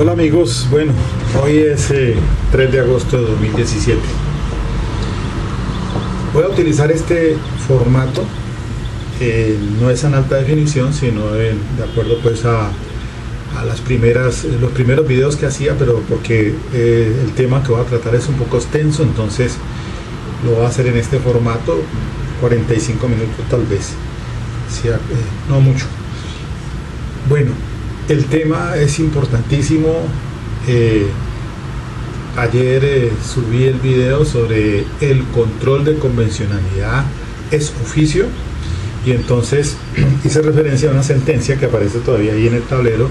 Hola amigos, bueno, hoy es 3 de agosto de 2017. Voy a utilizar este formato, no es en alta definición, sino de acuerdo pues a los primeros videos que hacía, pero porque el tema que voy a tratar es un poco extenso, entonces lo voy a hacer en este formato, 45 minutos tal vez, no mucho. Bueno, el tema es importantísimo. Ayer subí el video sobre el control de convencionalidad es oficio, y entonces hice referencia a una sentencia que aparece todavía ahí en el tablero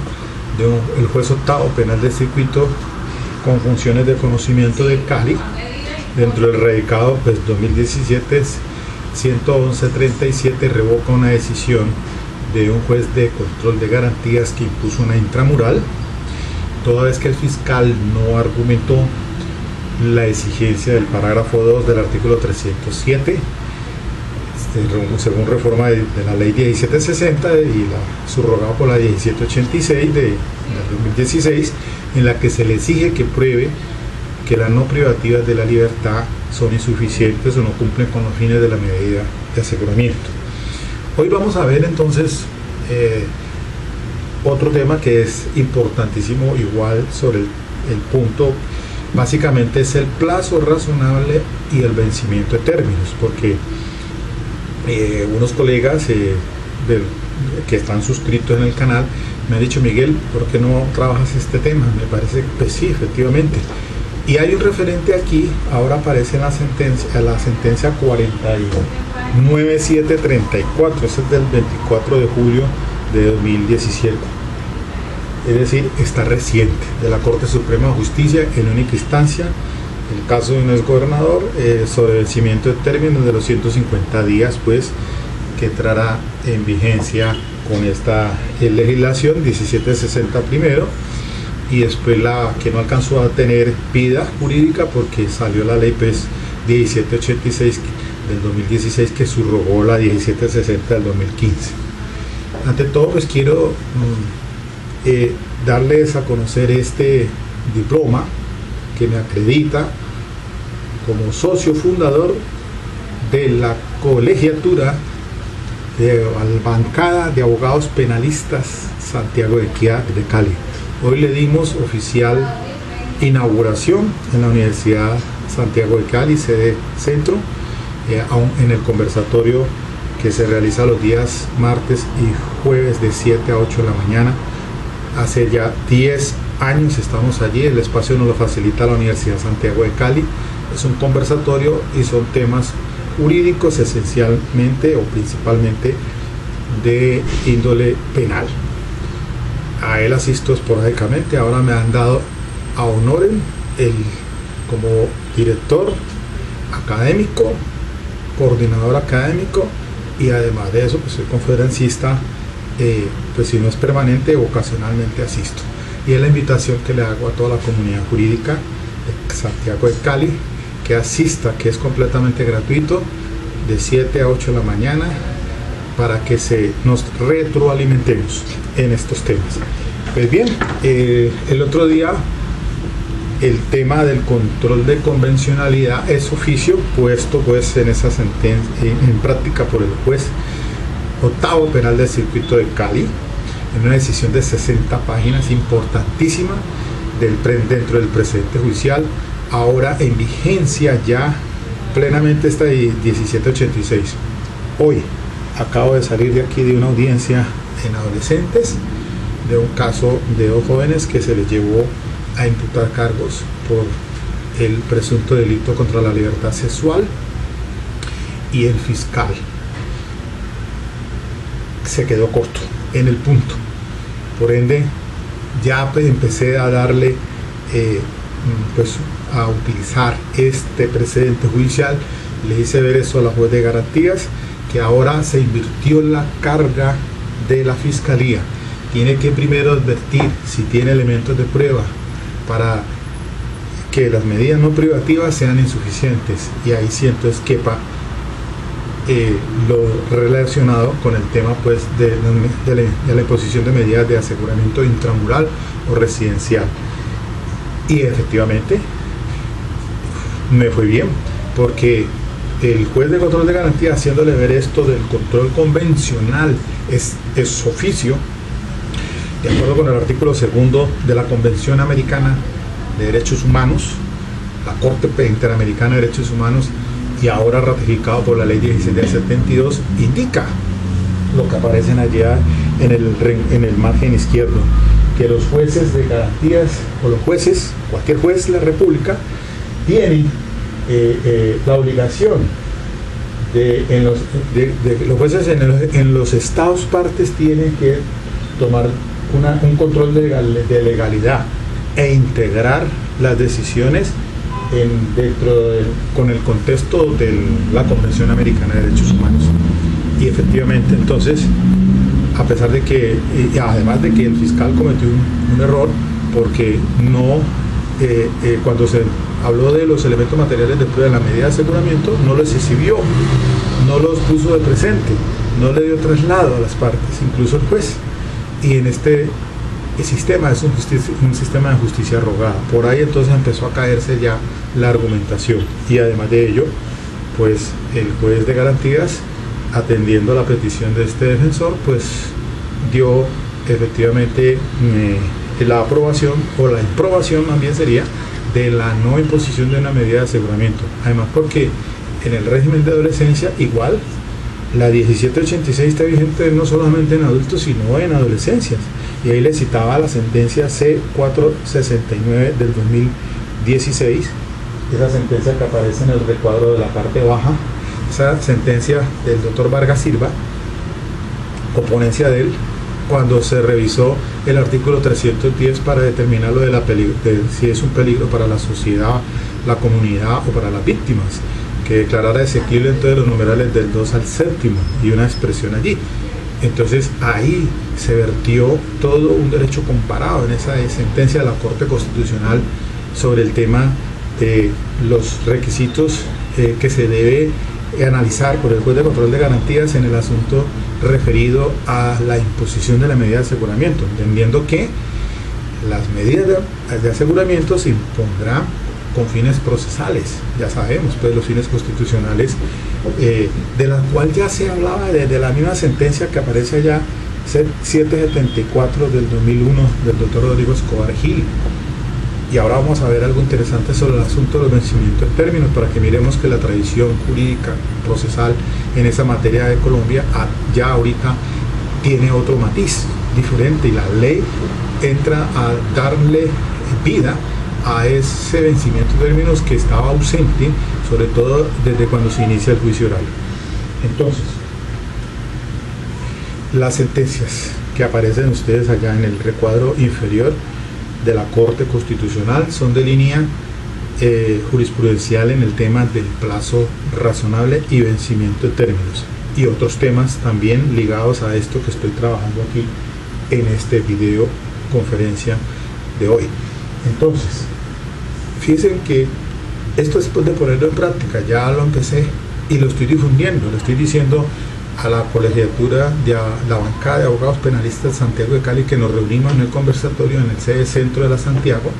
del juez octavo penal de circuito con funciones de conocimiento de Cali, dentro del radicado 2017 111-37, revoca una decisión de un juez de control de garantías que impuso una intramural, toda vez que el fiscal no argumentó la exigencia del parágrafo 2 del artículo 307, según reforma de la ley 1760 y subrogada por la 1786 de 2016, en la que se le exige que pruebe que las no privativas de la libertad son insuficientes o no cumplen con los fines de la medida de aseguramiento. Hoy vamos a ver entonces otro tema que es importantísimo, igual sobre el punto, básicamente es el plazo razonable y el vencimiento de términos, porque unos colegas que están suscritos en el canal me han dicho: Miguel, ¿por qué no trabajas este tema? Me parece que pues sí, efectivamente. Y hay un referente aquí, ahora aparece en la sentencia 49734, ese es del 24 de julio de 2017. Es decir, está reciente, de la Corte Suprema de Justicia en única instancia, el caso de un exgobernador, sobre vencimiento de términos de los 150 días, pues, que entrará en vigencia con esta legislación 1760 primero, y después la que no alcanzó a tener vida jurídica porque salió la ley pues 1786 del 2016 que subrogó la 1760 del 2015. Ante todo pues quiero darles a conocer este diploma que me acredita como socio fundador de la colegiatura de la bancada de abogados penalistas Santiago de Equidad de Cali. Hoy le dimos oficial inauguración en la Universidad Santiago de Cali, sede centro, en el conversatorio que se realiza los días martes y jueves de 7 a 8 de la mañana. Hace ya 10 años estamos allí, el espacio nos lo facilita la Universidad Santiago de Cali. Es un conversatorio y son temas jurídicos esencialmente o principalmente de índole penal. A él asisto esporádicamente, ahora me han dado a honorem como director académico, coordinador académico, y además de eso pues soy conferencista, pues si no es permanente, ocasionalmente asisto. Y es la invitación que le hago a toda la comunidad jurídica de Santiago de Cali que asista, que es completamente gratuito, de 7 a 8 de la mañana, para que nos retroalimentemos en estos temas. Pues bien, el otro día el tema del control de convencionalidad es oficio puesto pues en esa sentencia en práctica por el juez octavo penal del circuito de Cali, en una decisión de 60 páginas importantísima dentro del precedente judicial, ahora en vigencia ya plenamente esta 1786. Hoy acabo de salir de aquí de una audiencia en adolescentes de un caso de 2 jóvenes que se les llevó a imputar cargos por el presunto delito contra la libertad sexual, y el fiscal se quedó corto en el punto. Por ende ya pues empecé a darle pues a utilizar este precedente judicial. Le hice ver eso a la juez de garantías, que ahora se invirtió la carga de la fiscalía. Tiene que primero advertir si tiene elementos de prueba para que las medidas no privativas sean insuficientes, y ahí sí entonces quepa lo relacionado con el tema pues de la imposición de medidas de aseguramiento intramural o residencial. Y efectivamente me fue bien, porque el juez de control de garantía, haciéndole ver esto del control convencional es oficio, de acuerdo con el artículo 2 de la Convención Americana de Derechos Humanos, la Corte Interamericana de Derechos Humanos, y ahora ratificado por la Ley 16 del 72, indica lo que aparecen allá en el margen izquierdo, que los jueces de garantías, o los jueces, cualquier juez de la República, tienen la obligación los jueces en los estados partes tienen que tomar un control de legalidad e integrar las decisiones con el contexto de la Convención Americana de Derechos Humanos. Y efectivamente, entonces, a pesar de que, además de que el fiscal cometió un error, porque cuando se habló de los elementos materiales de prueba de la medida de aseguramiento, no los exhibió, no los puso de presente, no le dio traslado a las partes, incluso el juez. Y en este sistema es un sistema de justicia rogada. Por ahí entonces empezó a caerse ya la argumentación. Y además de ello, pues el juez de garantías, atendiendo a la petición de este defensor, pues dio efectivamente la aprobación, o la improbación más bien sería, de la no imposición de una medida de aseguramiento. Además, porque en el régimen de adolescencia igual la 1786 está vigente no solamente en adultos sino en adolescencias, y ahí le citaba la sentencia C469 del 2016, esa sentencia que aparece en el recuadro de la parte baja, esa sentencia del doctor Vargas Silva, o ponencia de él, cuando se revisó el artículo 310 para determinar lo de si es un peligro para la sociedad, la comunidad o para las víctimas, que declarara exequible entonces los numerales del 2 al 7 y una expresión allí. Entonces ahí se vertió todo un derecho comparado en esa sentencia de la Corte Constitucional sobre el tema de los requisitos que se debe analizar por el juez de control de garantías en el asunto referido a la imposición de la medida de aseguramiento, entendiendo que las medidas de aseguramiento se impondrán con fines procesales, ya sabemos, pues los fines constitucionales, de la cual ya se hablaba desde la misma sentencia que aparece allá, 774 del 2001 del doctor Rodrigo Escobar Gil. Y ahora vamos a ver algo interesante sobre el asunto de los vencimientos de términos, para que miremos que la tradición jurídica procesal en esa materia de Colombia ya ahorita tiene otro matiz diferente, y la ley entra a darle vida a ese vencimiento de términos que estaba ausente, sobre todo desde cuando se inicia el juicio oral. Entonces, las sentencias que aparecen ustedes allá en el recuadro inferior de la Corte Constitucional son de línea jurisprudencial en el tema del plazo razonable y vencimiento de términos, y otros temas también ligados a esto que estoy trabajando aquí en este video conferencia de hoy. Entonces, fíjense que esto, después de ponerlo en práctica, ya lo empecé y lo estoy difundiendo, lo estoy diciendo a la colegiatura de la bancada de abogados penalistas de Santiago de Cali, que nos reunimos en el conversatorio en el sede centro de la Santiago,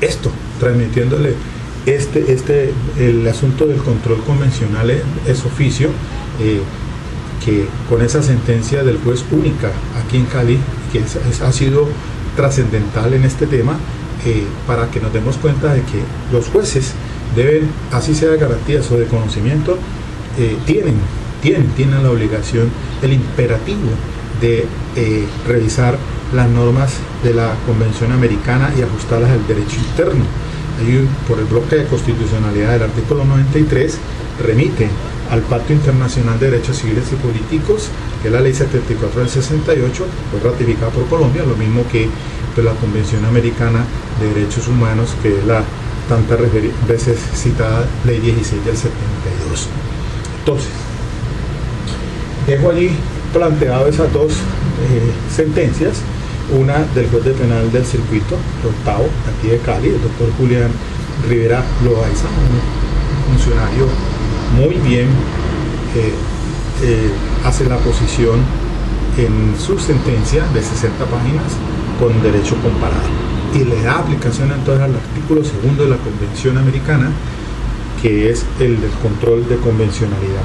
esto, transmitiéndole el asunto del control convencional es oficio, que con esa sentencia del juez única aquí en Cali, que ha sido trascendental en este tema, para que nos demos cuenta de que los jueces deben, así sea de garantías o de conocimiento, tienen la obligación, el imperativo de revisar las normas de la Convención Americana y ajustarlas al derecho interno. Por el bloque de constitucionalidad del artículo 93, remite al Pacto Internacional de Derechos Civiles y Políticos, que es la Ley 74 del 68, fue ratificada por Colombia, lo mismo que pues, la Convención Americana de Derechos Humanos, que es la tantas veces citada Ley 16 del 72. Entonces, dejo allí planteado esas dos sentencias, una del juez de penal del circuito, el octavo, aquí de Cali, el doctor Julián Rivera Loaiza, un funcionario muy bien hace la posición en su sentencia de 60 páginas con derecho comparado y le da aplicación entonces al artículo segundo de la Convención Americana, que es el del control de convencionalidad.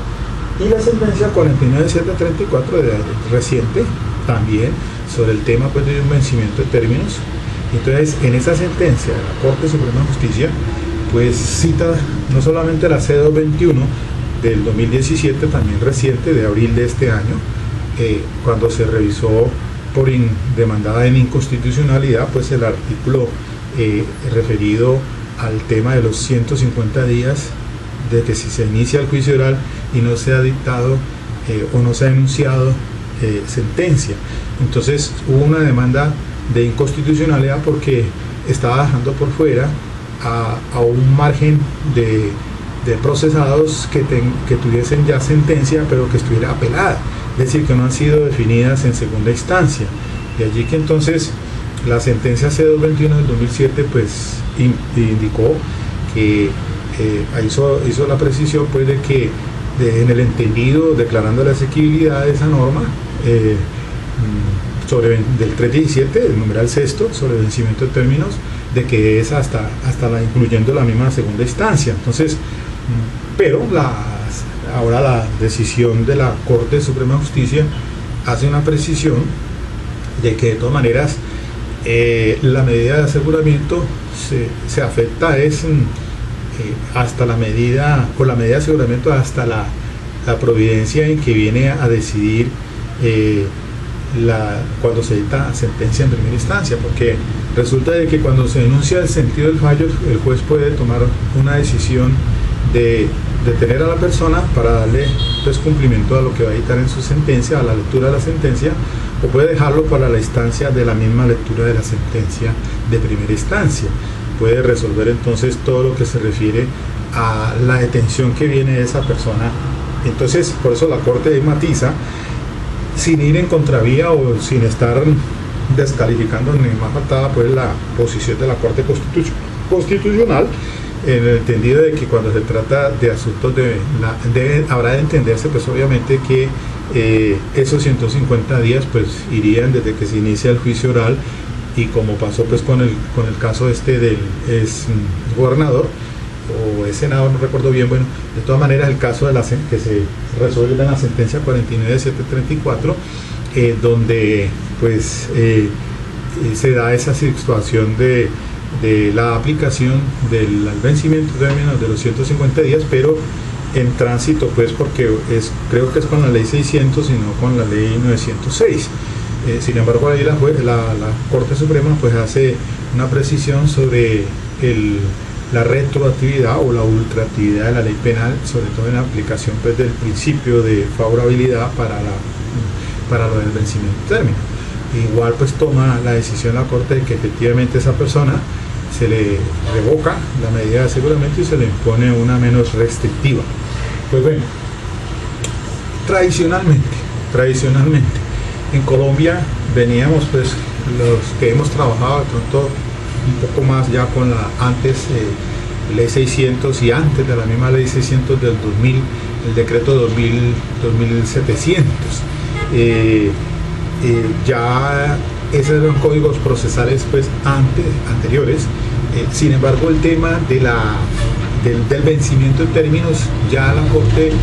Y la sentencia 49734 de reciente también sobre el tema pues, de un vencimiento de términos. Entonces, en esa sentencia de la Corte Suprema de Justicia, pues cita no solamente la C221 del 2017, también reciente, de abril de este año, cuando se revisó por demandada en inconstitucionalidad, pues el artículo referido al tema de los 150 días de que si se inicia el juicio oral y no se ha dictado o no se ha enunciado sentencia. Entonces hubo una demanda de inconstitucionalidad porque estaba dejando por fuera a un margen de procesados que tuviesen ya sentencia pero que estuviera apelada, es decir, que no han sido definidas en segunda instancia. De allí que entonces la sentencia C221 del 2007 pues indicó que hizo la precisión pues de que en el entendido declarando la asequibilidad de esa norma del 317, el numeral sexto, sobre vencimiento de términos, de que es hasta incluyendo la misma segunda instancia. Entonces, pero ahora la decisión de la Corte Suprema de Justicia hace una precisión de que de todas maneras la medida de aseguramiento se afecta hasta la medida, o la medida de aseguramiento hasta la providencia en que viene a decidir cuando se dicta sentencia en primera instancia, porque resulta de que cuando se denuncia el sentido del fallo, el juez puede tomar una decisión de detener a la persona para darle pues, cumplimiento a lo que va a dictar en su sentencia, a la lectura de la sentencia, o puede dejarlo para la instancia de la misma lectura de la sentencia de primera instancia. Puede resolver entonces todo lo que se refiere a la detención que viene de esa persona. Entonces, por eso la Corte matiza, sin ir en contravía o sin estar descalificando ni más faltaba pues la posición de la Corte Constitucional, en el entendido de que cuando se trata de asuntos habrá de entenderse pues obviamente que esos 150 días pues irían desde que se inicia el juicio oral, y como pasó pues con el caso del gobernador o es senador, no recuerdo bien, bueno, de todas maneras el caso que se resuelve en la sentencia 49734, donde pues se da esa situación de la aplicación del vencimiento de términos de los 150 días, pero en tránsito pues porque creo que es con la ley 600 y no con la ley 906. Sin embargo, ahí la Corte Suprema pues hace una precisión sobre la retroactividad o la ultraactividad de la ley penal, sobre todo en la aplicación pues, del principio de favorabilidad para lo del vencimiento de término. Igual pues toma la decisión la Corte de que efectivamente esa persona se le revoca la medida de aseguramiento y se le impone una menos restrictiva. Pues bueno, tradicionalmente en Colombia veníamos pues los que hemos trabajado de pronto un poco más ya con la ley 600 y antes de la misma ley 600 del 2000, el decreto 2700. Ya esos eran códigos procesales pues anteriores. Sin embargo, el tema del vencimiento de términos, ya la Corte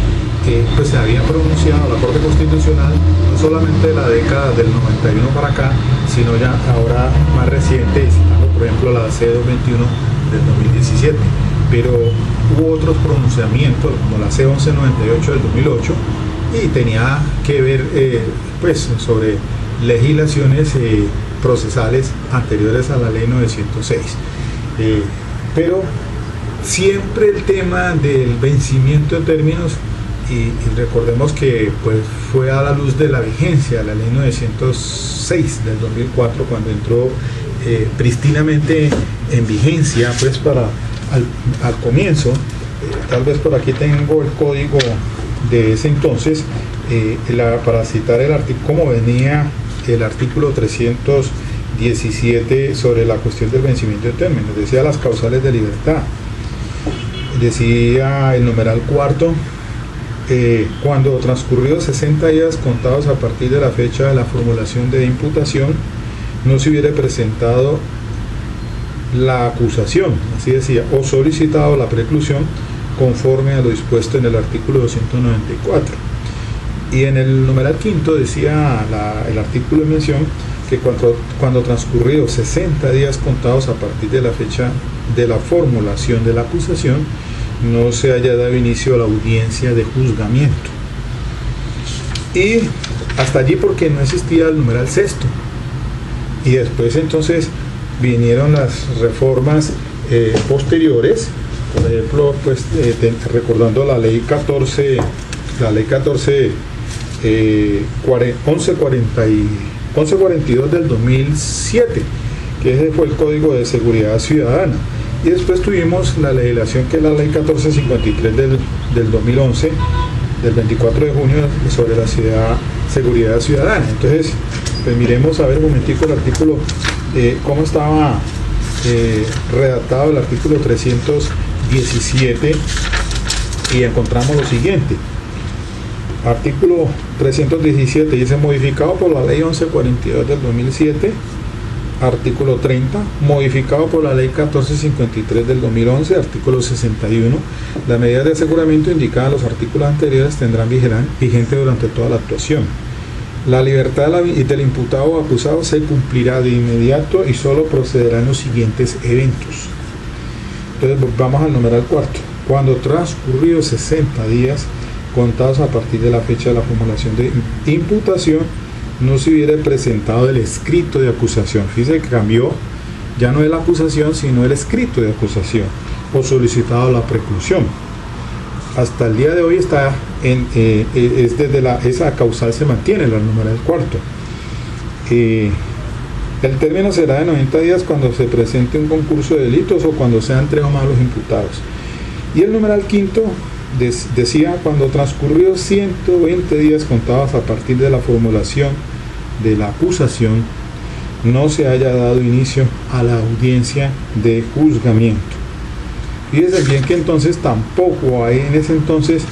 pues se había pronunciado, la Corte Constitucional, no solamente de la década del 91 para acá, sino ya ahora más reciente, citando por ejemplo la C221 del 2017, pero hubo otros pronunciamientos como la C1198 del 2008 y tenía que ver pues sobre legislaciones procesales anteriores a la ley 906, pero siempre el tema del vencimiento de términos, y recordemos que pues fue a la luz de la vigencia de la ley 906 del 2004 cuando entró prístinamente en vigencia pues al comienzo. Tal vez por aquí tengo el código de ese entonces para citar el artículo, como venía el artículo 317 sobre la cuestión del vencimiento de términos. Decía las causales de libertad, decía el numeral cuarto, cuando transcurridos 60 días contados a partir de la fecha de la formulación de imputación, no se hubiera presentado la acusación, así decía, o solicitado la preclusión conforme a lo dispuesto en el artículo 294. Y en el numeral quinto decía el artículo de mención que cuando transcurridos 60 días contados a partir de la fecha de la formulación de la acusación, no se haya dado inicio a la audiencia de juzgamiento. Y hasta allí porque no existía el numeral sexto. Y después entonces vinieron las reformas posteriores, por ejemplo, pues recordando la ley 1142 del 2007, que ese fue el Código de Seguridad Ciudadana. Y después tuvimos la legislación que es la ley 1453 del 2011, del 24 de junio, sobre la seguridad ciudadana. Entonces, pues miremos a ver un momentico el artículo, cómo estaba redactado el artículo 317, y encontramos lo siguiente. Artículo 317 dice: modificado por la ley 1142 del 2007. Artículo 30, modificado por la ley 1453 del 2011. Artículo 61, las medidas de aseguramiento indicadas en los artículos anteriores tendrán vigente durante toda la actuación. La libertad del imputado o acusado se cumplirá de inmediato y solo procederá en los siguientes eventos. Entonces vamos al numeral cuarto. Cuando transcurridos 60 días contados a partir de la fecha de la formulación de imputación, no se hubiera presentado el escrito de acusación. Fíjese que cambió, ya no es la acusación, sino el escrito de acusación, o solicitado la preclusión. Hasta el día de hoy está esa causal se mantiene, la numeral cuarto. El término será de 90 días cuando se presente un concurso de delitos o cuando sean 3 o más los imputados. Y el numeral quinto decía: cuando transcurridos 120 días contados a partir de la formulación de la acusación, no se haya dado inicio a la audiencia de juzgamiento. Fíjense bien que entonces tampoco ahí en ese entonces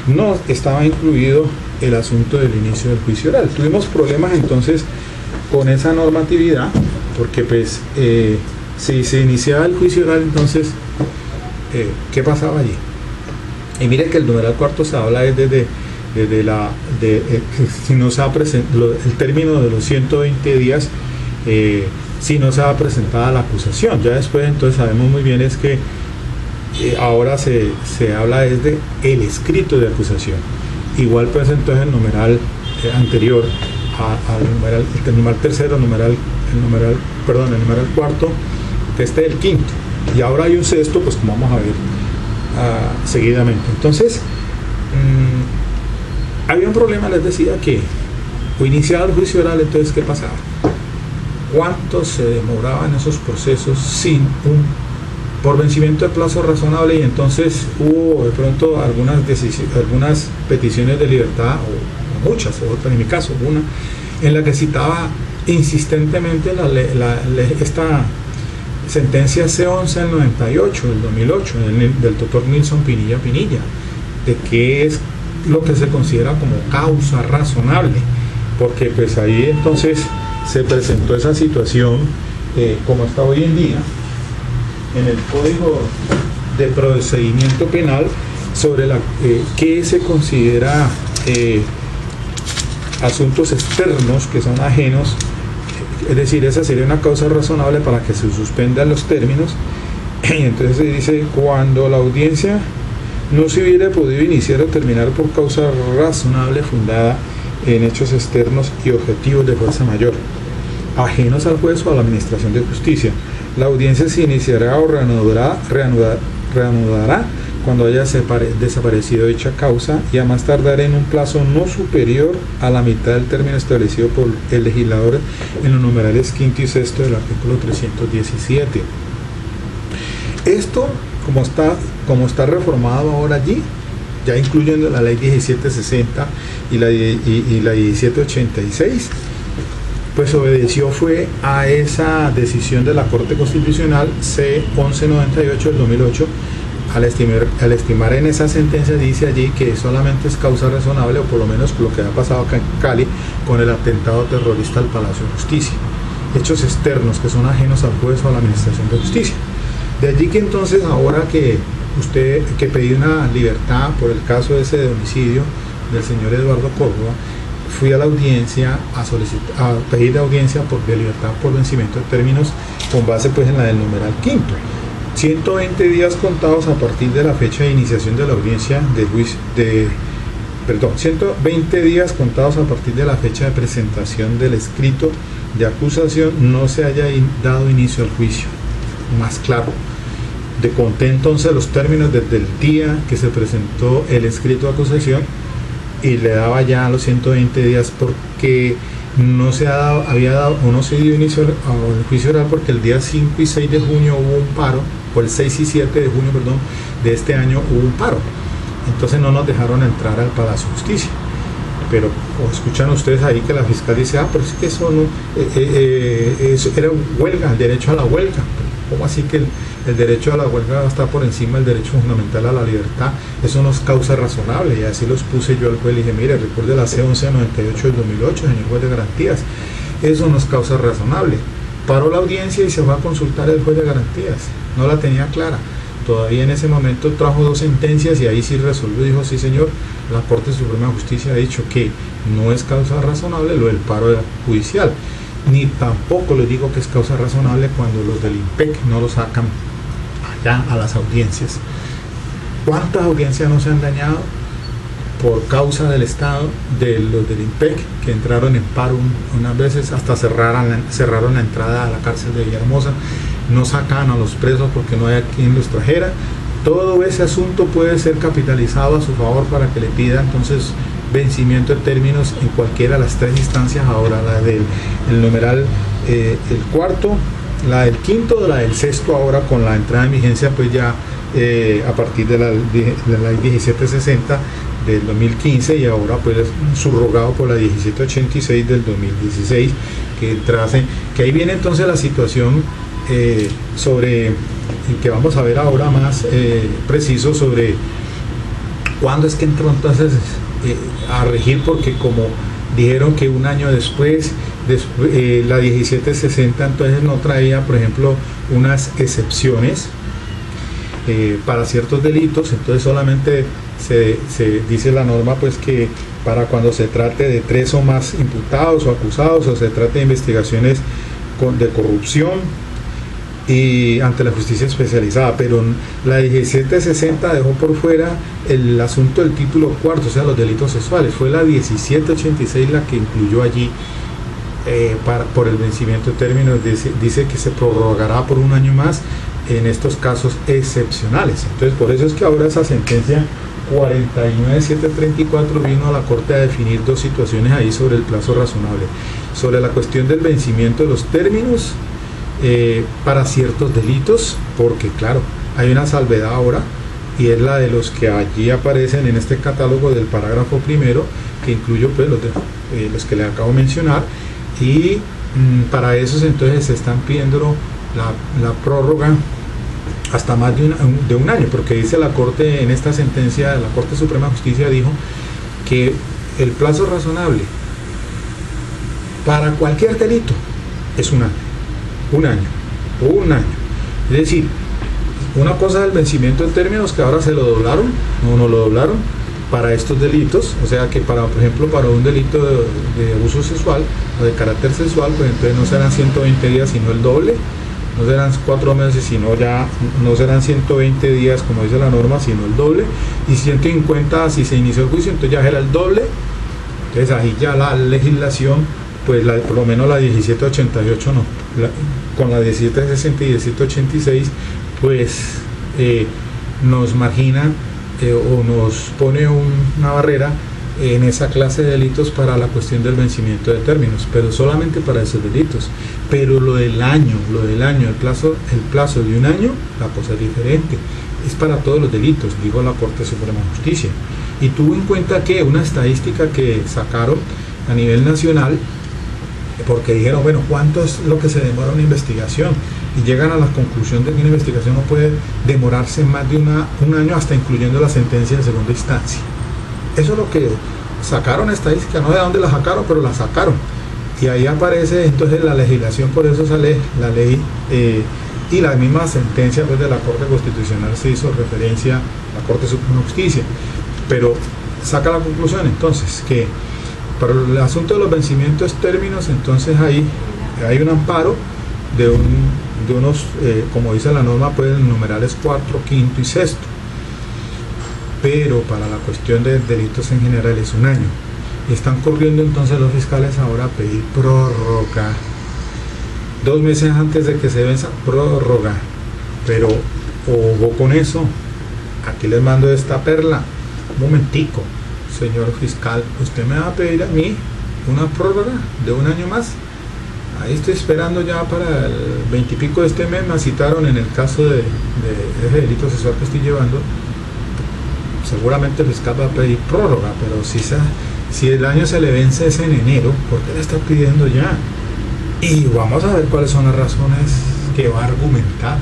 no estaba incluido el asunto del inicio del juicio oral. Tuvimos problemas entonces con esa normatividad, porque pues si se iniciaba el juicio oral, entonces ¿qué pasaba allí? Y mire que el numeral cuarto se habla desde si no se ha presentado el término de los 120 días, si no se ha presentado la acusación. Ya después entonces sabemos muy bien es que ahora se habla desde el escrito de acusación. Igual pues entonces el numeral anterior al numeral tercero, el numeral cuarto, que este es el quinto, y ahora hay un sexto, pues como vamos a ver seguidamente. Entonces había un problema, les decía, que iniciado el juicio oral, entonces ¿qué pasaba? ¿Cuánto se demoraban esos procesos por vencimiento de plazo razonable? Y entonces hubo de pronto algunas peticiones de libertad, o muchas, o otras, en mi caso una, en la que citaba insistentemente esta sentencia C11 del 98, del 2008, del doctor Nilson Pinilla, de qué es lo que se considera como causa razonable, porque pues ahí entonces se presentó esa situación como está hoy en día en el Código de Procedimiento Penal sobre qué se considera asuntos externos que son ajenos. Es decir, esa sería una causa razonable para que se suspendan los términos. Y entonces se dice: cuando la audiencia no se hubiera podido iniciar o terminar por causa razonable fundada en hechos externos y objetivos de fuerza mayor, ajenos al juez o a la administración de justicia, la audiencia se iniciará o reanudará cuando haya desaparecido dicha causa, y a más tardar en un plazo no superior a la mitad del término establecido por el legislador en los numerales quinto y sexto del artículo 317. Esto, como está reformado ahora allí, ya incluyendo la ley 1760 y la 1786, pues obedeció fue a esa decisión de la Corte Constitucional C1198 del 2008, al estimar en esa sentencia dice allí que solamente es causa razonable, o por lo menos lo que ha pasado acá en Cali con el atentado terrorista al Palacio de Justicia, hechos externos que son ajenos al juez o a la administración de justicia. De allí que entonces, ahora que usted que pedí una libertad por el caso ese de homicidio del señor Eduardo Córdoba, fui a la audiencia a pedir audiencia de libertad por vencimiento de términos con base pues en la del numeral quinto. 120 días contados a partir de la fecha de iniciación de la audiencia del juicio, 120 días contados a partir de la fecha de presentación del escrito de acusación, no se haya dado inicio al juicio. Más claro, conté entonces los términos desde el día que se presentó el escrito de acusación y le daba ya los 120 días porque no se había dado o no se dio inicio al juicio oral, porque el día 5 y 6 de junio hubo un paro, o el 6 y 7 de junio, perdón, de este año hubo un paro. Entonces no nos dejaron entrar al Palacio de Justicia. Pero escuchan ustedes ahí que la fiscal dice, pero es que eso no, eso era huelga, el derecho a la huelga. ¿Cómo así que el derecho a la huelga está por encima del derecho fundamental a la libertad? Eso no es causa razonable, y así los puse yo al juez. Le dije, mire, recuerde la C-1198 del 2008, señor juez de garantías, eso no es causa razonable. Paró la audiencia y se fue a consultar el juez de garantías, no la tenía clara. Todavía en ese momento trajo 2 sentencias y ahí sí resolvió, dijo, sí señor, la Corte Suprema de Justicia ha dicho que no es causa razonable lo del paro judicial, ni tampoco les digo que es causa razonable cuando los del IMPEC no lo sacan allá a las audiencias. ¿Cuántas audiencias no se han dañado por causa del Estado, de los del IMPEC, que entraron en paro unas veces, hasta cerraron la entrada a la cárcel de Villahermosa, no sacan a los presos porque no hay quien los trajera? Todo ese asunto puede ser capitalizado a su favor para que le pida entonces vencimiento de términos en cualquiera de las 3 instancias, ahora la del numeral el cuarto, la del quinto, la del sexto, ahora con la entrada en vigencia pues ya a partir de la ley 1760 del 2015, y ahora pues subrogado por la 1786 del 2016 que ahí viene entonces la situación sobre que vamos a ver ahora más preciso sobre cuándo es que entró entonces a regir, porque como dijeron que un año después la 1760 entonces no traía, por ejemplo, unas excepciones para ciertos delitos, entonces solamente se dice la norma pues que para cuando se trate de 3 o más imputados o acusados, o se trate de investigaciones de corrupción y ante la justicia especializada, pero la 1760 dejó por fuera el asunto del título cuarto, o sea, los delitos sexuales. Fue la 1786 la que incluyó allí por el vencimiento de términos, dice que se prorrogará por un año más en estos casos excepcionales. Entonces por eso es que ahora esa sentencia 49734 vino a la Corte a definir 2 situaciones ahí sobre el plazo razonable, sobre la cuestión del vencimiento de los términos para ciertos delitos, porque claro, hay una salvedad ahora, y es la de los que allí aparecen en este catálogo del parágrafo primero, que incluyo pues los que le acabo de mencionar, y para esos entonces se están pidiendo la prórroga hasta más de un año, porque dice la Corte, en esta sentencia, la Corte Suprema de Justicia dijo que el plazo razonable para cualquier delito es un año. Es decir, una cosa es el vencimiento de términos, que ahora se lo doblaron, no lo doblaron para estos delitos, o sea que por ejemplo para un delito de abuso sexual o de carácter sexual, pues entonces no serán 120 días sino el doble, no serán 4 meses sino ya, no serán 120 días como dice la norma sino el doble, y 150 si se inició el juicio, entonces ya era el doble. Entonces ahí ya la legislación, pues por lo menos la 1788 no, con la 1760 y 1786 pues nos margina o nos pone una barrera en esa clase de delitos para la cuestión del vencimiento de términos, pero solamente para esos delitos. Pero lo del año, el plazo de un año, la cosa es diferente, es para todos los delitos, dijo la Corte Suprema de Justicia, y tuvo en cuenta que una estadística que sacaron a nivel nacional porque dijeron, bueno, ¿cuánto es lo que se demora una investigación? Y llegan a la conclusión de que una investigación no puede demorarse más de un año, hasta incluyendo la sentencia de segunda instancia. Eso es lo que sacaron estadística, no sé de dónde la sacaron, pero la sacaron. Y ahí aparece entonces la legislación, por eso sale la ley, y la misma sentencia pues, de la Corte Constitucional se hizo referencia a la Corte Suprema de Justicia, pero saca la conclusión entonces que para el asunto de los vencimientos términos, entonces hay un amparo de unos, como dice la norma, pues numerales 4, 5 y 6, pero para la cuestión de delitos en general es un año. Y están corriendo entonces los fiscales ahora a pedir prórroga, 2 meses antes de que se venza, prórroga. Pero ojo con eso, aquí les mando esta perla. Un momentico, señor fiscal, usted me va a pedir a mí una prórroga de un año más. Ahí estoy esperando ya para el 20 y pico de este mes. Me citaron en el caso de ese delito sexual que estoy llevando. Seguramente el fiscal va a pedir prórroga, pero si el año se le vence es en enero, ¿por qué le está pidiendo ya? Y vamos a ver cuáles son las razones que va a argumentar.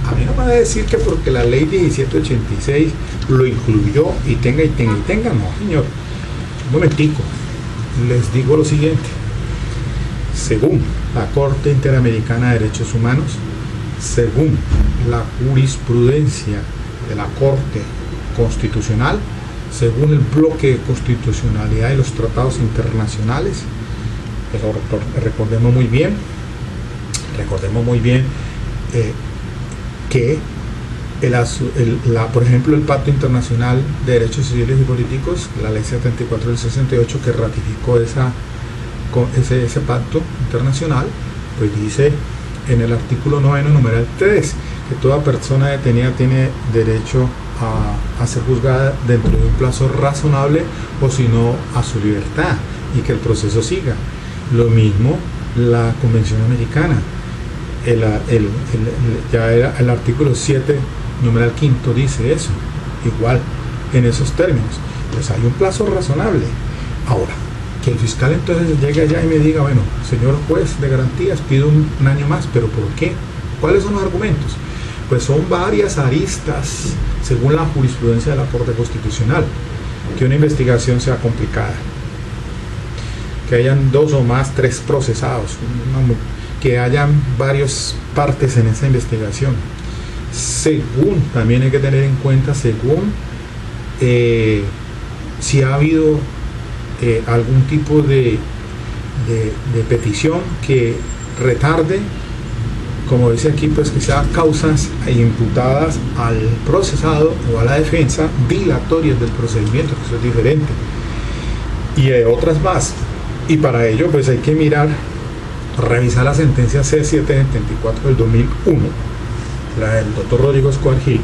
A mí no me va a decir que porque la ley 1786 lo incluyó y tenga, no señor. Un momentico, les digo lo siguiente. Según la Corte Interamericana de Derechos Humanos, según la jurisprudencia de la Corte Constitucional, según el bloque de constitucionalidad de los tratados internacionales, recordemos muy bien que por ejemplo el Pacto Internacional de Derechos Civiles y Políticos, la ley 74 del 68 que ratificó ese pacto internacional, pues dice en el artículo 9, numeral 3, que toda persona detenida tiene derecho a ser juzgada dentro de un plazo razonable o si no a su libertad y que el proceso siga. Lo mismo la Convención Americana, el artículo 7, numeral 5 dice eso, igual en esos términos. Pues hay un plazo razonable. Ahora, que el fiscal entonces llegue allá y me diga, bueno, señor juez de garantías, pido un año más, pero ¿por qué? ¿Cuáles son los argumentos? Pues son varias aristas, según la jurisprudencia de la Corte Constitucional, que una investigación sea complicada, que hayan 2 o más, 3 procesados, que hayan varias partes en esa investigación. Según, también hay que tener en cuenta, según si ha habido algún tipo de petición que retarde, como dice aquí, pues que sean causas imputadas al procesado o a la defensa dilatorias del procedimiento, que eso es diferente, y otras más. Y para ello pues hay que revisar la sentencia C774 del 2001, la del doctor Rodrigo Escobar Gil.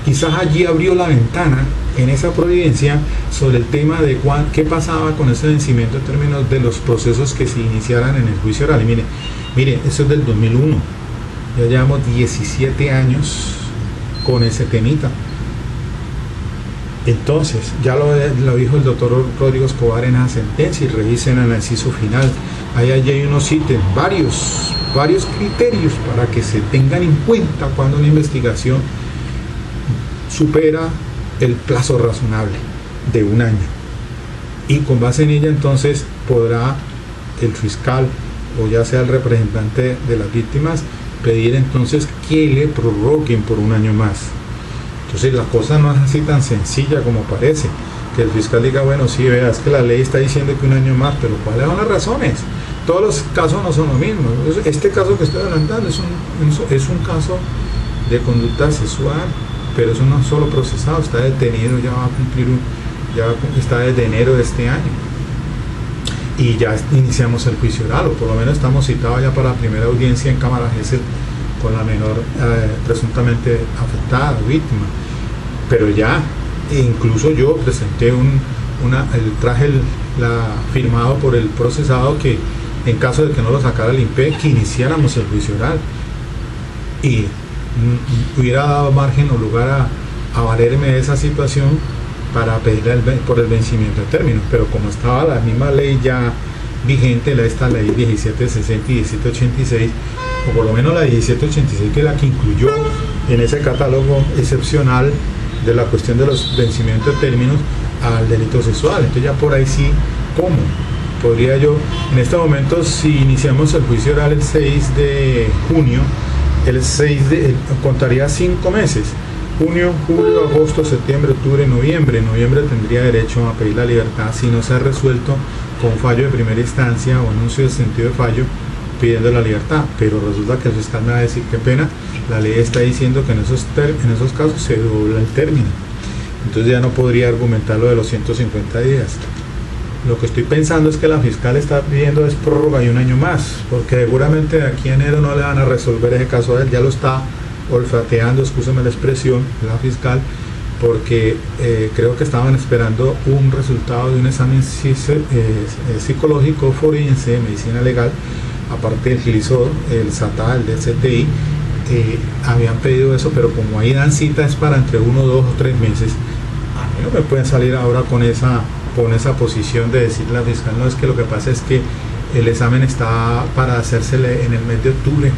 Quizás allí abrió la ventana en esa providencia sobre el tema de qué pasaba con ese vencimiento en términos de los procesos que se iniciaran en el juicio oral. Y mire, eso es del 2001, ya llevamos 17 años con ese temita. Entonces, ya lo dijo el doctor Rodrigo Escobar en la sentencia, y revisen el inciso final. Ahí hay unos ítems, varios criterios para que se tengan en cuenta cuando una investigación supera el plazo razonable de un año. Y con base en ella entonces podrá el fiscal o ya sea el representante de las víctimas pedir entonces que le prorroguen por un año más. Entonces la cosa no es así tan sencilla como parece, que el fiscal diga, bueno, sí, veas que la ley está diciendo que un año más, pero ¿cuáles son las razones? Todos los casos no son lo mismo. Este caso que estoy adelantando es un caso de conducta sexual, pero es no solo procesado, está detenido, ya va a cumplir está desde enero de este año. Y ya iniciamos el juicio oral, o por lo menos estamos citados ya para la primera audiencia en Cámara Gesell con la menor presuntamente afectada, víctima. Pero ya, incluso yo presenté traje firmado por el procesado que en caso de que no lo sacara el INPE, que iniciáramos el juicio oral. Y hubiera dado margen o lugar a valerme de esa situación para pedirle por el vencimiento de términos, pero como estaba la misma ley ya vigente, esta ley 1760 y 1786, o por lo menos la 1786, que es la que incluyó en ese catálogo excepcional de la cuestión de los vencimientos de términos al delito sexual. Entonces ya por ahí sí, ¿cómo? Podría yo, en este momento, si iniciamos el juicio oral el 6 de junio, contaría 5 meses: junio, julio, agosto, septiembre, octubre, noviembre. En noviembre tendría derecho a pedir la libertad si no se ha resuelto con fallo de primera instancia o anuncio de sentido de fallo pidiendo la libertad. Pero resulta que el fiscal me va a decir: qué pena, la ley está diciendo que en esos casos se dobla el término. Entonces ya no podría argumentar lo de los 150 días. Lo que estoy pensando es que la fiscal está pidiendo es prórroga y un año más, porque seguramente de aquí a enero no le van a resolver ese caso a él. Ya lo está olfateando, excúseme la expresión, la fiscal, porque creo que estaban esperando un resultado de un examen psicológico forense de medicina legal, aparte del GILISOR, el SATA, el DCTI. Habían pedido eso, pero como ahí dan cita es para entre 1, 2 o 3 meses. A mí no me pueden salir ahora con esa posición de decirle a la fiscal: no, es que lo que pasa es que el examen está para hacérsele en el mes de octubre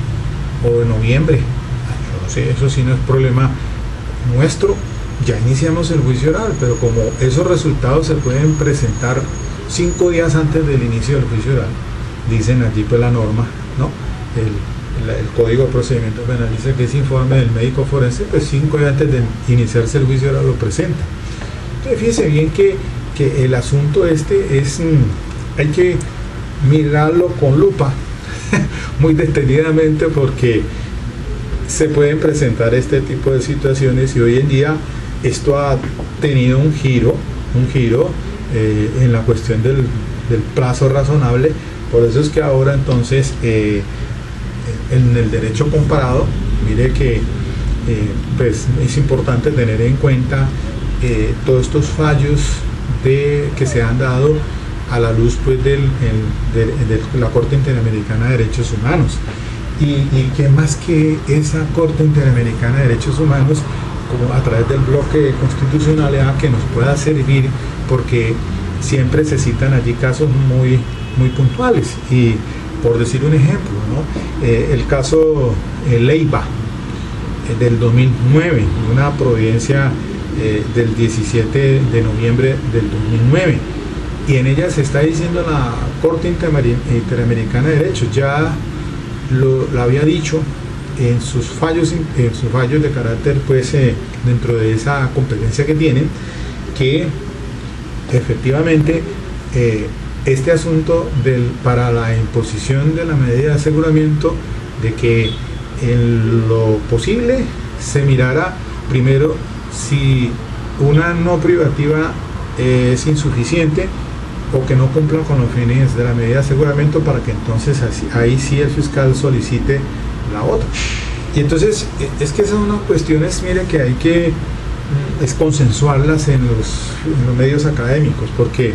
o de noviembre. Yo no sé, eso sí no es problema nuestro. Ya iniciamos el juicio oral, pero como esos resultados se pueden presentar 5 días antes del inicio del juicio oral, dicen allí pues la norma, ¿no? El Código de Procedimiento Penal dice que ese informe del médico forense, pues 5 días antes de iniciarse el juicio oral lo presenta. Entonces fíjense bien que el asunto este es, hay que mirarlo con lupa muy detenidamente, porque se pueden presentar este tipo de situaciones, y hoy en día esto ha tenido un giro en la cuestión del plazo razonable. Por eso es que ahora entonces en el derecho comparado, mire que pues es importante tener en cuenta todos estos fallos que se han dado a la luz pues de la Corte Interamericana de Derechos Humanos, y que más que esa Corte Interamericana de Derechos Humanos, como a través del bloque de constitucionalidad, que nos pueda servir, porque siempre se citan allí casos muy, muy puntuales. Y por decir un ejemplo, ¿no? El caso Leiva del 2009, una providencia del 17 de noviembre del 2009, y en ella se está diciendo la Corte Interamericana de Derechos, ya lo había dicho en sus fallos de carácter, pues dentro de esa competencia que tienen, que efectivamente este asunto para la imposición de la medida de aseguramiento, de que en lo posible se mirara primero si una no privativa es insuficiente o que no cumpla con los fines de la medida de aseguramiento, para que entonces ahí sí el fiscal solicite la otra. Y entonces es que esas son unas cuestiones, mire, que hay que consensuarlas en los medios académicos, porque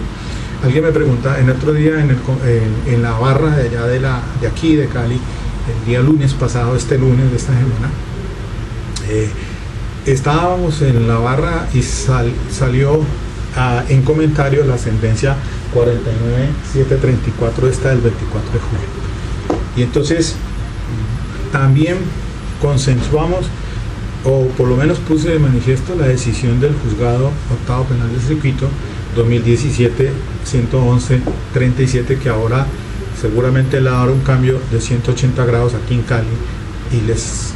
alguien me pregunta en otro día en la barra de allá de aquí de Cali, el día lunes pasado, este lunes de esta semana, estábamos en la barra y salió en comentario la sentencia 49734, esta del 24 de julio. Y entonces también consensuamos, o por lo menos puse de manifiesto, la decisión del Juzgado Octavo Penal del Circuito 2017-111-37, que ahora seguramente le va a dar un cambio de 180 grados aquí en Cali, y les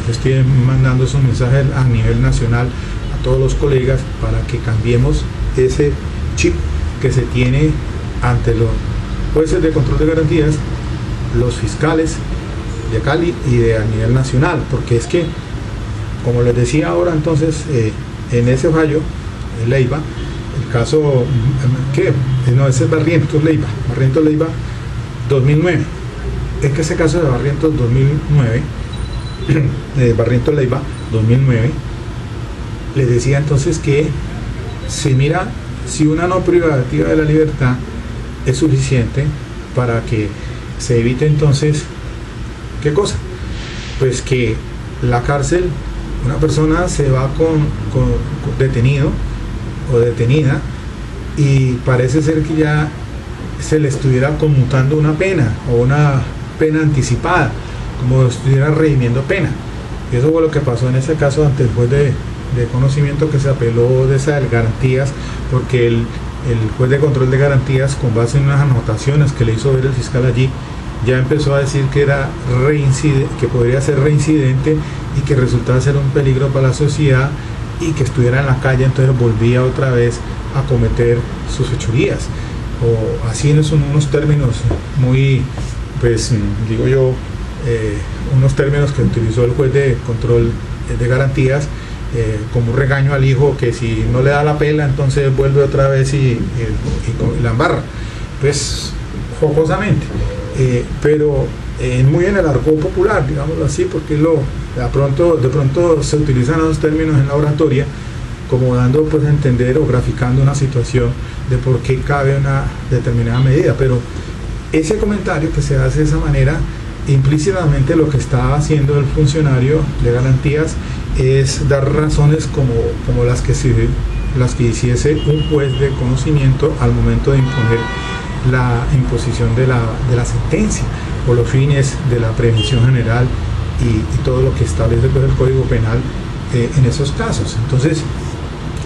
estoy mandando esos mensajes a nivel nacional a todos los colegas para que cambiemos ese chip que se tiene ante los jueces de control de garantías, los fiscales de Cali y a nivel nacional, porque es que, como les decía ahora, entonces en ese fallo de Leiva, el caso ese es Barrientos Leiva 2009, es que ese caso de Barrientos 2009 Barrientos Leiva 2009, les decía entonces que se mira si una no privativa de la libertad es suficiente para que se evite entonces, ¿qué cosa? Pues que la cárcel, una persona se va con detenido o detenida, y parece ser que ya se le estuviera conmutando una pena o una pena anticipada, como estuviera redimiendo pena. Y eso fue lo que pasó en ese caso ante el juez de conocimiento, que se apeló de esas garantías, porque el juez de control de garantías, con base en unas anotaciones que le hizo ver el fiscal allí, ya empezó a decir que era que podría ser reincidente y que resultaba ser un peligro para la sociedad y que estuviera en la calle, entonces volvía otra vez a cometer sus fechorías. O así son unos términos muy, pues digo yo, unos términos que utilizó el juez de control de garantías, como un regaño al hijo, que si no le da la pela entonces vuelve otra vez y la embarra, pues jocosamente, pero muy en el argot popular, digámoslo así, porque de pronto se utilizan esos términos en la oratoria como dando pues a entender o graficando una situación de por qué cabe una determinada medida, pero ese comentario que se hace de esa manera, implícitamente lo que está haciendo el funcionario de garantías es dar razones como las que hiciese un juez de conocimiento al momento de imponer la imposición de la sentencia, por los fines de la prevención general y todo lo que establece pues, el Código Penal en esos casos. Entonces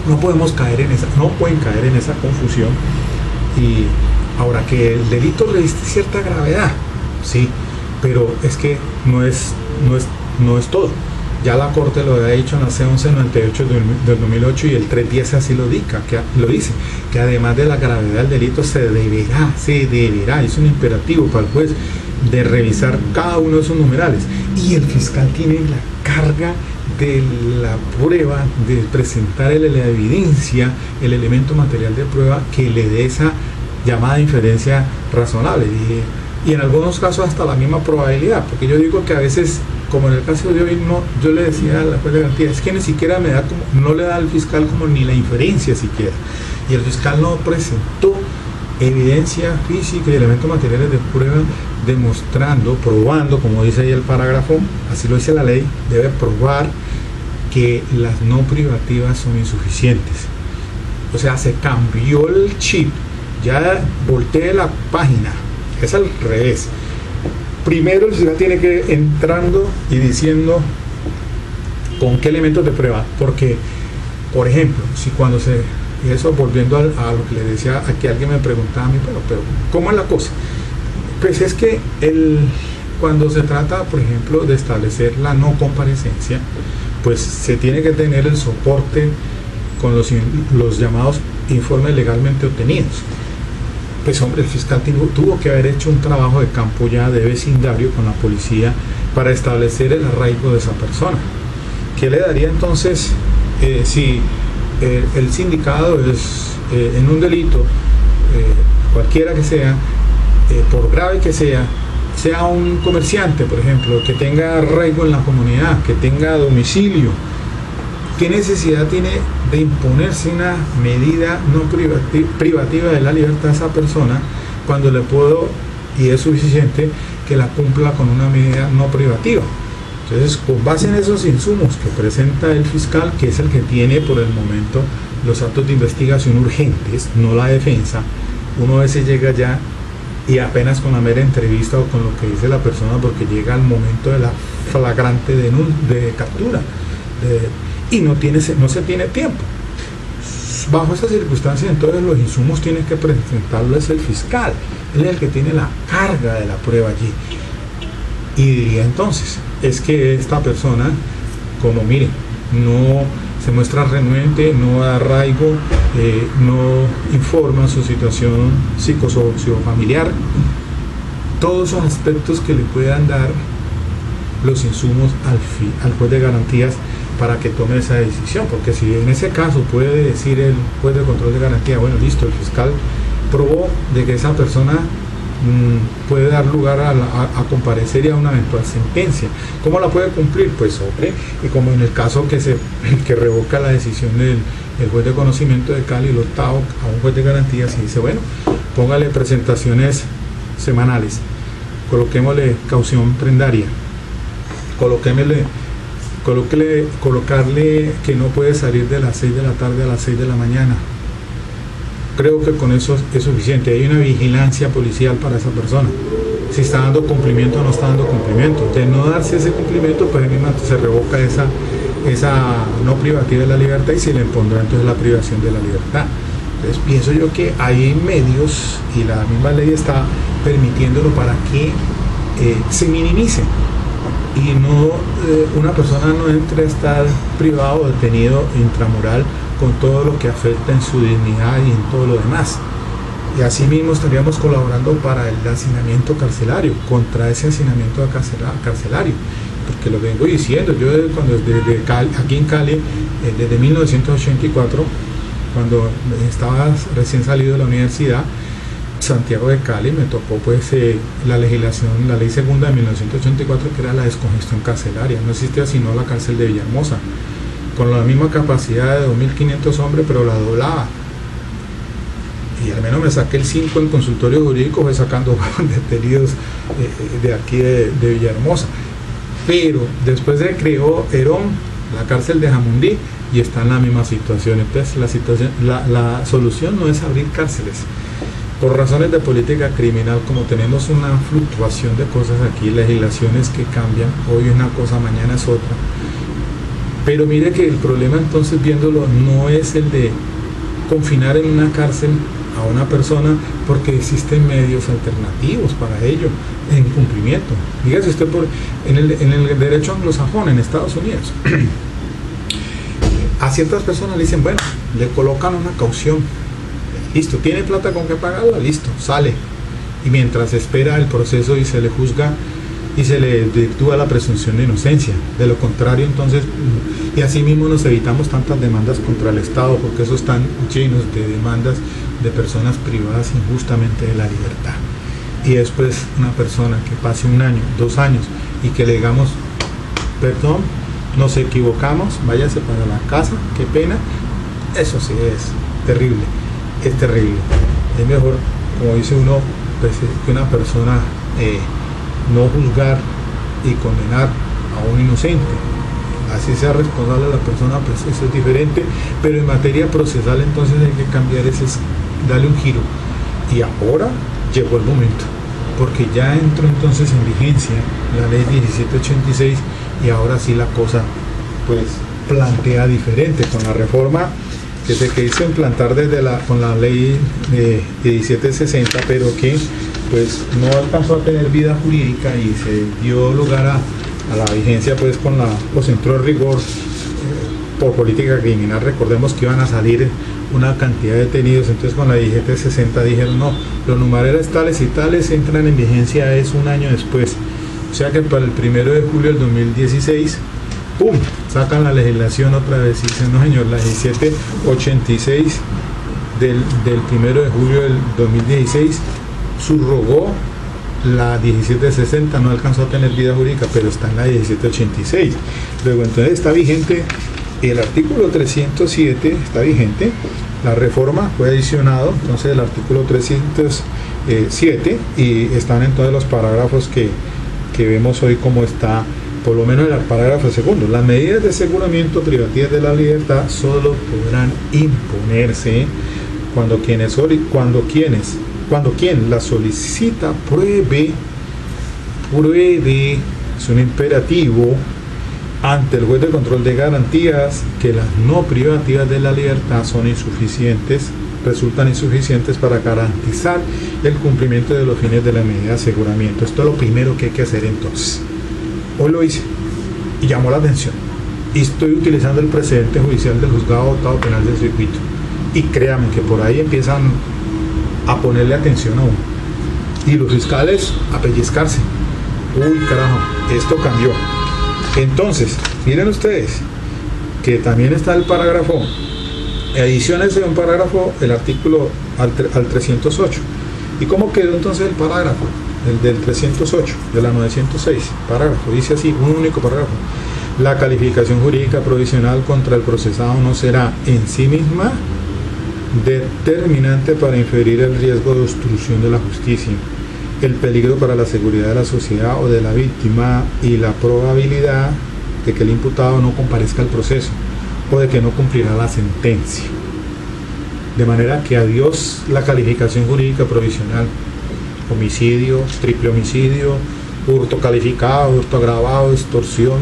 no pueden caer en esa confusión. Y ahora, que el delito reviste cierta gravedad, sí, pero es que no es todo. Ya la Corte lo había dicho en la C-1198 del 2008 y el 310 así lo dice, que además de la gravedad del delito se deberá, es un imperativo para el juez, de revisar cada uno de esos numerales. Y el fiscal tiene la carga de la prueba, de presentar la evidencia, el elemento material de prueba que le dé esa llamada inferencia razonable. Y en algunos casos hasta la misma probabilidad, porque yo digo que a veces, como en el caso de hoy, yo le decía a la juez de garantía, es que ni siquiera no le da al fiscal como ni la inferencia siquiera, y el fiscal no presentó evidencia física y elementos materiales de prueba probando, como dice ahí el parágrafo, así lo dice la ley, debe probar que las no privativas son insuficientes. O sea, se cambió el chip, ya volteé la página, es al revés. Primero el fiscal tiene que entrando y diciendo con qué elementos de prueba, porque, por ejemplo, si cuando eso volviendo a lo que le decía, aquí alguien me preguntaba a mí, pero ¿cómo es la cosa? Pues es que cuando se trata, por ejemplo, de establecer la no comparecencia, pues se tiene que tener el soporte con los llamados informes legalmente obtenidos. Pues hombre, el fiscal tuvo que haber hecho un trabajo de campo ya de vecindario con la policía para establecer el arraigo de esa persona. ¿Qué le daría entonces si el sindicado es en un delito, cualquiera que sea, por grave que sea un comerciante, por ejemplo, que tenga arraigo en la comunidad, que tenga domicilio? ¿Qué necesidad tiene de imponerse una medida no privativa de la libertad a esa persona cuando le puedo, y es suficiente, que la cumpla con una medida no privativa? Entonces, con base en esos insumos que presenta el fiscal, que es el que tiene por el momento los actos de investigación urgentes, no la defensa, uno a veces llega ya y apenas con la mera entrevista o con lo que dice la persona, porque llega al momento de la flagrante de captura y no se tiene tiempo. Bajo esas circunstancias, entonces los insumos tienen que presentarles el fiscal, él es el que tiene la carga de la prueba allí, y diría entonces, es que esta persona, como miren, no se muestra renuente, no da arraigo, no informa su situación psicosociofamiliar, todos esos aspectos que le puedan dar los insumos al juez de garantías para que tome esa decisión, porque si en ese caso puede decir el juez de control de garantía, bueno, listo, el fiscal probó de que esa persona puede dar lugar a comparecer y a una eventual sentencia. ¿Cómo la puede cumplir? Pues hombre, y como en el caso que revoca la decisión del juez de conocimiento de Cali, el octavo, a un juez de garantías, y dice, bueno, póngale presentaciones semanales, coloquémosle caución prendaria, colocarle que no puede salir de las 6 de la tarde a las 6 de la mañana, creo que con eso es suficiente. Hay una vigilancia policial para esa persona. Si está dando cumplimiento o no está dando cumplimiento. De no darse ese cumplimiento, pues se revoca esa no privativa de la libertad y se le impondrá entonces la privación de la libertad. Entonces pienso yo que hay medios y la misma ley está permitiéndolo para que se minimice y no una persona no entre a estar privado o detenido intramural con todo lo que afecta en su dignidad y en todo lo demás. Y así mismo estaríamos colaborando para el hacinamiento carcelario, contra ese hacinamiento carcelario. Porque lo vengo diciendo, yo desde Cali, aquí en Cali, desde 1984, cuando estaba recién salido de la universidad, Santiago de Cali, me tocó pues la legislación, la ley segunda de 1984, que era la descongestión carcelaria. No existía sino la cárcel de Villahermosa, con la misma capacidad de 2.500 hombres, pero la doblaba. Y al menos me saqué el 5 en consultorio jurídico, fue sacando detenidos de aquí de Villahermosa. Pero después se creó Herón, la cárcel de Jamundí, y está en la misma situación. Entonces la solución no es abrir cárceles. Por razones de política criminal, como tenemos una fluctuación de cosas aquí, legislaciones que cambian, hoy es una cosa, mañana es otra. Pero mire que el problema entonces viéndolo no es el de confinar en una cárcel a una persona, porque existen medios alternativos para ello, en cumplimiento. Dígase usted en el derecho anglosajón en Estados Unidos, a ciertas personas le dicen, bueno, le colocan una caución, listo, tiene plata con que pagarla, listo, sale, y mientras espera el proceso y se le juzga y se le desvirtúa la presunción de inocencia. De lo contrario, entonces, y así mismo nos evitamos tantas demandas contra el Estado, porque esos están llenos de demandas de personas privadas injustamente de la libertad. Y después una persona que pase 1 año, 2 años, y que le digamos, perdón, nos equivocamos, váyase para la casa, qué pena, eso sí es terrible, es terrible. Es mejor, como dice uno, pues, que una persona no juzgar y condenar a un inocente, así sea responsable la persona, pues eso es diferente, pero en materia procesal entonces hay que cambiar darle un giro. Y ahora llegó el momento, porque ya entró entonces en vigencia la ley 1786 y ahora sí la cosa pues plantea diferente con la reforma que se quiso implantar con la ley de 1760, pero que pues no alcanzó a tener vida jurídica y se dio lugar a la vigencia pues pues entró en rigor por política criminal. Recordemos que iban a salir una cantidad de detenidos, entonces con la 1760 dijeron no, los numerales tales y tales entran en vigencia es 1 año después, o sea que para el 1 de julio del 2016 ¡pum!, sacan la legislación otra vez y dicen no señor, la 1786 del 1 de julio del 2016 subrogó la 1760, no alcanzó a tener vida jurídica, pero está en la 1786. Luego entonces está vigente el artículo 307, está vigente, la reforma fue adicionado entonces el artículo 307 y están entonces los parágrafos que vemos hoy como está, por lo menos en el parágrafo segundo. Las medidas de aseguramiento privativas de la libertad solo podrán imponerse cuando quien la solicita pruebe, es un imperativo ante el juez de control de garantías que las no privativas de la libertad resultan insuficientes para garantizar el cumplimiento de los fines de la medida de aseguramiento. Esto es lo primero que hay que hacer entonces. Hoy lo hice y llamó la atención. Y estoy utilizando el precedente judicial del juzgado de octavo penal del circuito. Y créanme que por ahí empiezan a ponerle atención a uno. Y los fiscales a pellizcarse. Uy, carajo, esto cambió. Entonces, miren ustedes que también está el parágrafo, adiciónese un parágrafo, el artículo al 308. ¿Y cómo quedó entonces el parágrafo? El del 308, de la 906, parágrafo, dice así, un único parágrafo. La calificación jurídica provisional contra el procesado no será en sí misma determinante para inferir el riesgo de obstrucción de la justicia, el peligro para la seguridad de la sociedad o de la víctima y la probabilidad de que el imputado no comparezca al proceso o de que no cumplirá la sentencia. De manera que adiós la calificación jurídica provisional, homicidio, triple homicidio, hurto calificado, hurto agravado, extorsión,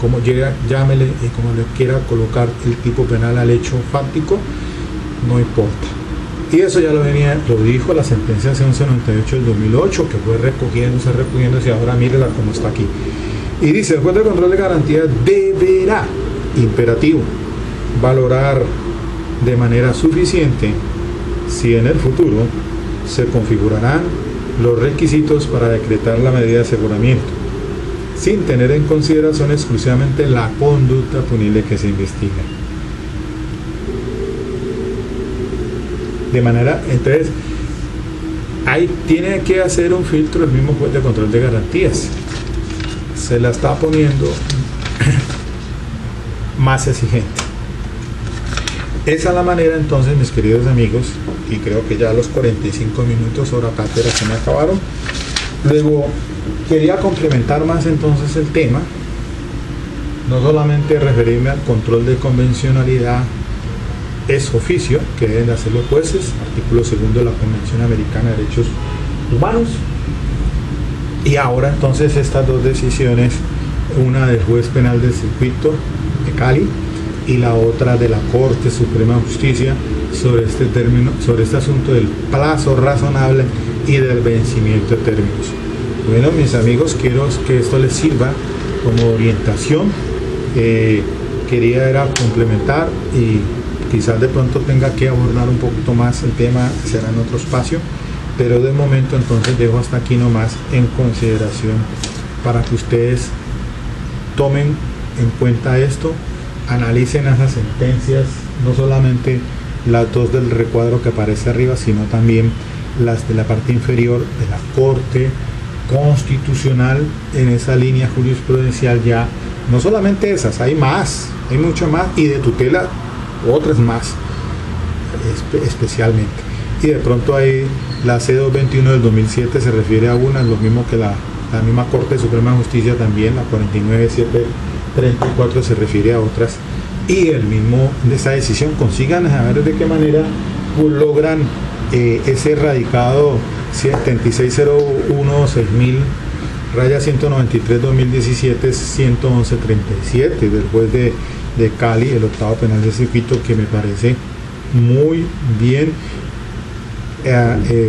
como llega, llámele y como le quiera colocar el tipo penal al hecho fáctico, no importa. Y eso ya lo dijo la sentencia C1198 del 2008, que fue recogiéndose, y ahora mírela como está aquí. Y dice, el juez de control de garantía deberá, imperativo, valorar de manera suficiente si en el futuro se configurarán los requisitos para decretar la medida de aseguramiento, sin tener en consideración exclusivamente la conducta punible que se investiga. De manera, entonces, ahí tiene que hacer un filtro el mismo juez de control de garantías. Se la está poniendo más exigente. Esa es la manera, entonces, mis queridos amigos, y creo que ya los 45 minutos hora cátedra se me acabaron. Luego, quería complementar más entonces el tema, no solamente referirme al control de convencionalidad ex oficio, que deben de hacer los jueces, artículo 2 de la Convención Americana de Derechos Humanos, y ahora entonces estas dos decisiones, una del juez penal del circuito de Cali y la otra de la Corte Suprema de Justicia sobre este término, sobre este asunto del plazo razonable y del vencimiento de términos. Bueno, mis amigos, quiero que esto les sirva como orientación. Quería era complementar, y quizás de pronto tenga que abordar un poquito más el tema, será en otro espacio, pero de momento entonces dejo hasta aquí nomás en consideración para que ustedes tomen en cuenta esto, analicen esas sentencias, no solamente las dos del recuadro que aparece arriba, sino también las de la parte inferior de la Corte Constitucional en esa línea jurisprudencial. Ya no solamente esas, hay más, hay mucho más, y de tutela otras más especialmente. Y de pronto hay la C221 del 2007, se refiere a una, lo mismo que la misma Corte Suprema de Justicia también, la 49734 se refiere a otras, y el mismo de esa decisión consigan a ver de qué manera logran ese radicado 7601-6000 raya 193 2017 11137 del juez de Cali, el octavo penal de circuito, que me parece muy bien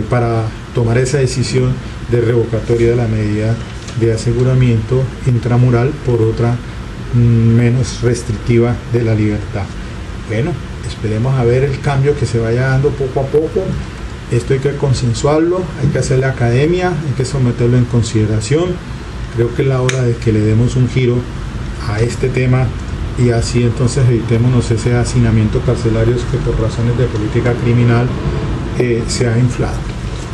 para tomar esa decisión de revocatoria de la medida de aseguramiento intramural por otra menos restrictiva de la libertad. Bueno, esperemos a ver el cambio que se vaya dando poco a poco. Esto hay que consensuarlo, hay que hacerle academia, hay que someterlo en consideración. Creo que es la hora de que le demos un giro a este tema, y así entonces evitémonos ese hacinamiento carcelario que por razones de política criminal se ha inflado.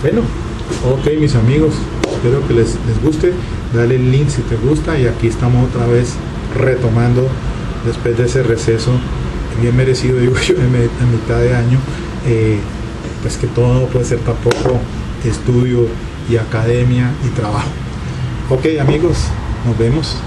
Bueno, ok, mis amigos, espero que les guste. Dale el link si te gusta, y aquí estamos otra vez retomando después de ese receso bien merecido, digo yo, en mitad de año. Pues que todo no puede ser tampoco estudio y academia y trabajo. Ok, amigos, nos vemos.